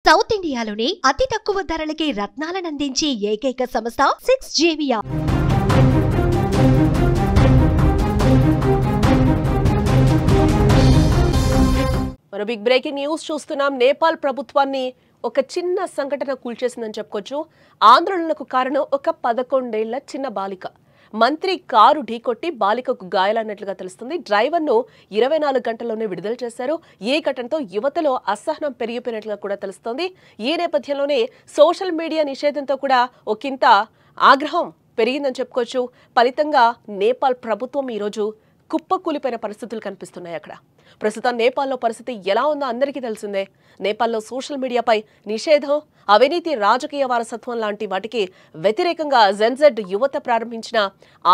South ఇండియాలోనే అతి తక్కువ ధరలకి రత్నాలనందించే ఏకైక సంస్థ 6JVR. మరో బిగ్ బ్రేకింగ్ న్యూస్ చూస్తున్నాం. నేపాల్ ప్రభుత్వాన్ని ఒక చిన్న సంఘటన కూల్చేసిందని చెప్పుకోవచ్చు. ఆందోళనకు కారణం ఒక 11 ఏళ్ల చిన్న బాలిక. మంత్రి కారు ఢీకొట్టి బాలికకు గాయాలన్నట్లుగా తెలుస్తుంది. డ్రైవర్ను 24 గంటల్లోనే విడుదల చేశారు. ఈ ఘటనతో యువతలో అసహనం పెరిగిపోయినట్లుగా కూడా తెలుస్తోంది. ఈ నేపథ్యంలోనే సోషల్ మీడియా నిషేధంతో కూడా ఒకంత ఆగ్రహం పెరిగిందని చెప్పుకోవచ్చు. ఫలితంగా నేపాల్ ప్రభుత్వం ఈరోజు కుప్పకూలిపోయిన పరిస్థితులు కనిపిస్తున్నాయి. అక్కడ ప్రస్తుతం నేపాల్లో పరిస్థితి ఎలా ఉందో అందరికీ తెలిసిందే. నేపాల్లో సోషల్ మీడియాపై నిషేధం, అవినీతి, రాజకీయ వారసత్వం లాంటి వాటికి వ్యతిరేకంగా జెన్జెడ్ యువత ప్రారంభించిన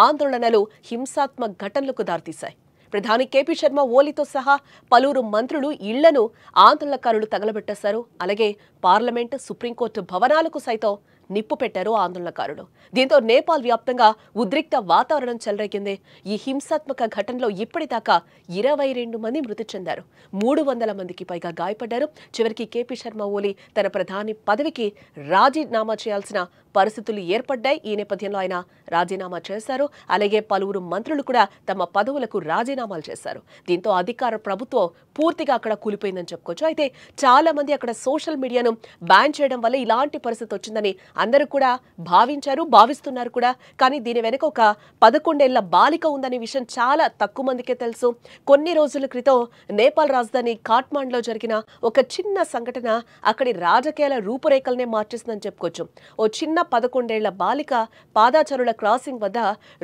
ఆందోళనలు హింసాత్మక ఘటనలకు దారితీశాయి. ప్రధాని కేపీ శర్మ ఓలీతో సహా పలువురు మంత్రులు ఇళ్లను ఆందోళనకారులు తగలబెట్టేశారు. అలాగే పార్లమెంట్, సుప్రీంకోర్టు భవనాలకు సైతం నిప్పు పెట్టారు ఆందోళనకారులు. దీంతో నేపాల్ వ్యాప్తంగా ఉద్రిక్త వాతావరణం చెలరేగింది. ఈ హింసాత్మక ఘటనలో ఇప్పటిదాకా 22 మంది మృతి చెందారు. 300 మందికి పైగా గాయపడ్డారు. చివరికి కేపీ శర్మ ఓలీ తన ప్రధాని పదవికి రాజీనామా చేయాల్సిన పరిస్థితులు ఏర్పడ్డాయి. ఈ నేపథ్యంలో ఆయన రాజీనామా చేశారు. అలాగే పలువురు మంత్రులు కూడా తమ పదవులకు రాజీనామాలు చేశారు. దీంతో అధికార ప్రభుత్వం పూర్తిగా అక్కడ కూలిపోయిందని చెప్పుకోవచ్చు. అయితే చాలా మంది అక్కడ సోషల్ మీడియాను బ్యాన్ చేయడం వల్ల ఇలాంటి పరిస్థితి వచ్చిందని అందరూ కూడా భావిస్తున్నారు కూడా. కానీ దీని వెనుక ఒక 11 ఏళ్ల బాలిక ఉందనే విషయం చాలా తక్కువ మందికే తెలుసు. కొన్ని రోజుల క్రితం నేపాల్ రాజధాని కాఠ్మండ్లో జరిగిన ఒక చిన్న సంఘటన అక్కడి రాజకీయాల రూపురేఖలనే మార్చేసిందని చెప్పుకోవచ్చు. ఓ చిన్న 11 ఏళ్ల బాలిక పాదాచారుల క్రాసింగ్ వద్ద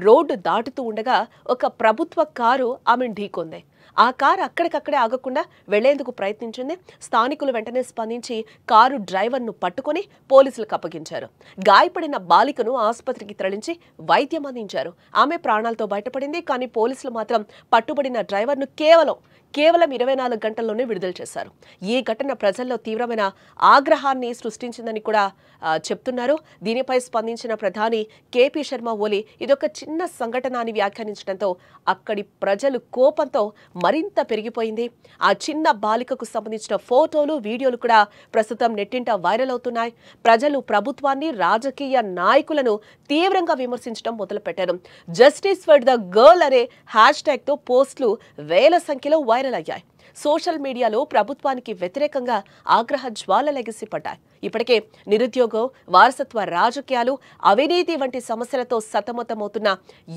రోడ్డు దాటుతూ ఉండగా ఒక ప్రభుత్వ కారు ఆమెను ఢీకొంది. ఆ కారు అక్కడికక్కడే ఆగకుండా వెళ్లేందుకు ప్రయత్నించింది. స్థానికులు వెంటనే స్పందించి కారు డ్రైవర్ను పట్టుకుని పోలీసులకు అప్పగించారు. గాయపడిన బాలికను ఆసుపత్రికి తరలించి వైద్యం అందించారు. ఆమె ప్రాణాలతో బయటపడింది. కానీ పోలీసులు మాత్రం పట్టుబడిన డ్రైవర్ను కేవలం 24 గంటల్లోనే విడుదల చేశారు. ఈ ఘటన ప్రజల్లో తీవ్రమైన ఆగ్రహాన్ని సృష్టించిందని కూడా చెప్తున్నారు. దీనిపై స్పందించిన ప్రధాని కేపీ శర్మ ఓలీ ఇదొక చిన్న సంఘటన అని వ్యాఖ్యానించడంతో అక్కడి ప్రజలు కోపంతో మరింత పెరిగిపోయింది. ఆ చిన్న బాలికకు సంబంధించిన ఫోటోలు, వీడియోలు కూడా ప్రస్తుతం నెట్టింట వైరల్ అవుతున్నాయి. ప్రజలు ప్రభుత్వాన్ని, రాజకీయ నాయకులను తీవ్రంగా విమర్శించడం మొదలుపెట్టారు. జస్టిస్ ఫర్ ద గర్ల్ అనే హ్యాష్-ట్యాగ్ తో పోస్టులు వేల సంఖ్యలో వైరల్ అయ్యాయి. సోషల్ మీడియాలో ప్రభుత్వానికి వ్యతిరేకంగా ఆగ్రహ జ్వాలలు ఎగిసిపడ్డాయి. ఇప్పటికే నిరుద్యోగం, వారసత్వ రాజకీయాలు, అవినీతి వంటి సమస్యలతో సతమతమవుతున్న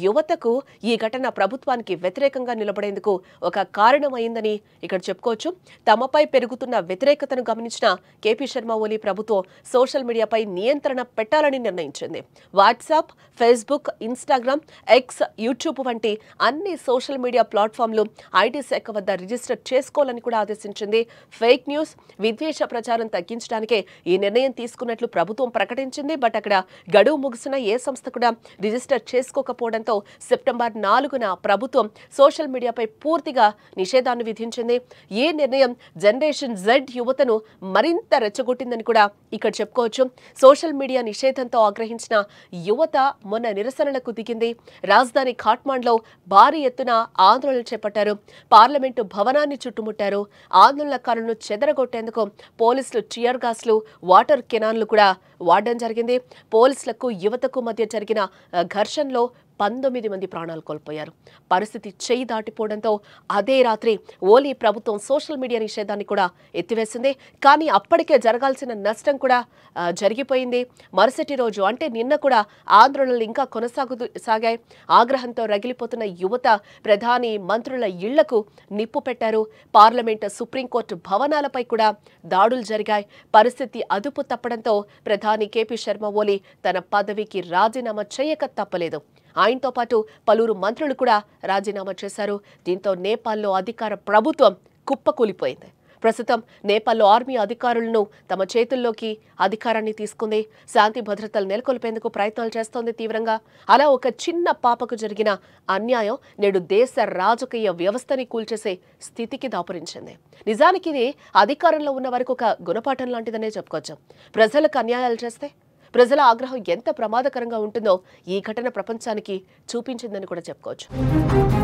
యువతకు ఈ ఘటన ప్రభుత్వానికి వ్యతిరేకంగా నిలబడేందుకు ఒక కారణమైందని ఇక్కడ చెప్పుకోవచ్చు. తమపై పెరుగుతున్న వ్యతిరేకతను గమనించిన కేపీ శర్మ ఓలీ ప్రభుత్వం సోషల్ మీడియాపై నియంత్రణ పెట్టాలని నిర్ణయించింది. WhatsApp, Facebook, Instagram, X, YouTube వంటి అన్ని సోషల్ మీడియా ప్లాట్ఫామ్లు ఐటీ శాఖ వద్ద రిజిస్టర్ చేసుకోవాలని కూడా ఆదేశించింది. ఫేక్ న్యూస్, విద్వేష ప్రచారం తగ్గించడానికే ఈ నిర్ణయం తీసుకున్నట్లు ప్రభుత్వం ప్రకటించింది. బట్ అక్కడ గడువు ముగిసిన ఏ సంస్థ కూడా రిజిస్టర్ చేసుకోకపోవడంతో సెప్టెంబర్ 4న ప్రభుత్వం సోషల్ మీడియాపై పూర్తిగా నిషేధాన్ని విధించింది. ఈ నిర్ణయం జనరేషన్ జెడ్ యువతను మరింత రెచ్చగొట్టిందని కూడా ఇక్కడ చెప్పుకోవచ్చు. సోషల్ మీడియా నిషేధంతో ఆగ్రహించిన యువత మొన్న నిరసనలకు దిగింది. రాజధాని కాఠ్మండ్లో భారీ ఎత్తున ఆందోళనలు చేపట్టారు. పార్లమెంటు భవనాన్ని చుట్టుముట్టారు. ఆందోళనకారులను చెదరగొట్టేందుకు పోలీసులు టియర్ గాస్లు, వాటర్ కెనాన్లు కూడా వాడడం జరిగింది. పోలీసులకు యువతకు మధ్య జరిగిన ఘర్షణలో 19 మంది ప్రాణాలు కోల్పోయారు. పరిస్థితి చేయి దాటిపోవడంతో అదే రాత్రి ఓలీ ప్రభుత్వం సోషల్ మీడియా నిషేధాన్ని కూడా ఎత్తివేసింది. కానీ అప్పటికే జరగాల్సిన నష్టం కూడా జరిగిపోయింది. మరుసటి రోజు అంటే నిన్న కూడా ఆందోళనలు ఇంకా కొనసాగాయి. ఆగ్రహంతో రగిలిపోతున్న యువత ప్రధాని, మంత్రుల ఇళ్లకు నిప్పు పెట్టారు. పార్లమెంట్, సుప్రీంకోర్టు భవనాలపై కూడా దాడులు జరిగాయి. పరిస్థితి అదుపు తప్పడంతో ప్రధాని కేపీ శర్మ ఓలీ తన పదవికి రాజీనామా చేయక తప్పలేదు. ఆయనతో పాటు పలువురు మంత్రులు కూడా రాజీనామా చేశారు. దీంతో నేపాల్లో అధికార ప్రభుత్వం కుప్పకూలిపోయింది. ప్రస్తుతం నేపాల్లో ఆర్మీ అధికారులను తమ చేతుల్లోకి అధికారాన్ని తీసుకుంది. శాంతి భద్రతలు నెలకొల్పేందుకు ప్రయత్నాలు చేస్తోంది తీవ్రంగా. అలా ఒక చిన్న పాపకు జరిగిన అన్యాయం నేడు దేశ రాజకీయ వ్యవస్థని కూల్చేసే స్థితికి దాపురించింది. నిజానికి ఇది అధికారంలో ఉన్న వరకు ఒక గుణపాఠం లాంటిదనే చెప్పుకోవచ్చు. ప్రజలకు అన్యాయాలు చేస్తే ప్రజల ఆగ్రహం ఎంత ప్రమాదకరంగా ఉంటుందో ఈ ఘటన ప్రపంచానికి చూపించిందని కూడా చెప్పుకోవచ్చు.